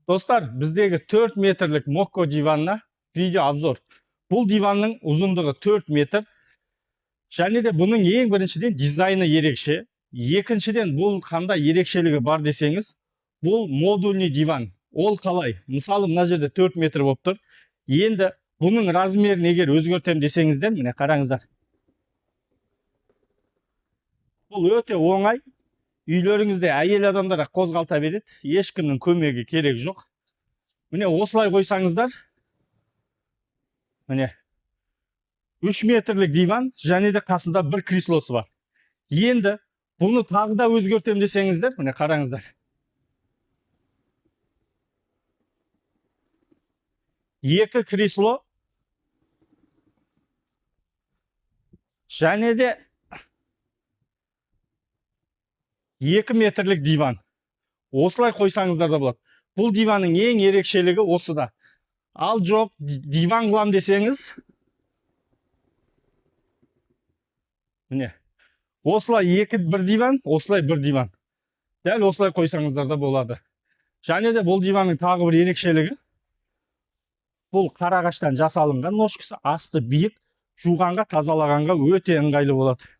Dostlar, bizdeki 4 metrlik Mokko divanına video obzor. Bu divanның uzunluğu 4 metr. Және de bunun ең біріншіден дизайны ерекше. Екіншіден бұл қандай ерекшелігі бар десеңіз, бұл модульный диван. Ол қалай? Мысалы, мына жерде 4 метр болып тұр. Енді бұның размерін егер өзгертем десеңіздер, міне қараңыздар. Бұл өте оңай. Үйлеріңізде әйел адамдарға қозғалта береді. Ешкімнің көмегі керек жоқ. Міне осылай қойсаңыздар, міне 3 метрлік диван, және де қасында бір креслосы бар. Енді бұны тағы да өзгертем десеңіздер, міне қараңыздар. Екі кресло, және де 2 метрлік диван. Осылай қойсаңыздар да болады. Бұл диванның ең ерекшелігі осыда. Ал жоқ, диван қылам десеңіз, міне, осылай бір диван, осылай бір диван. Дәл осылай қойсаңыздар да болады. Және де бұл диванның тағы бір ерекшелігі, бұл қара ағаштан жасалынған ножкасы, асты биік, жуғанға, тазалағанға өте ыңғайлы болады.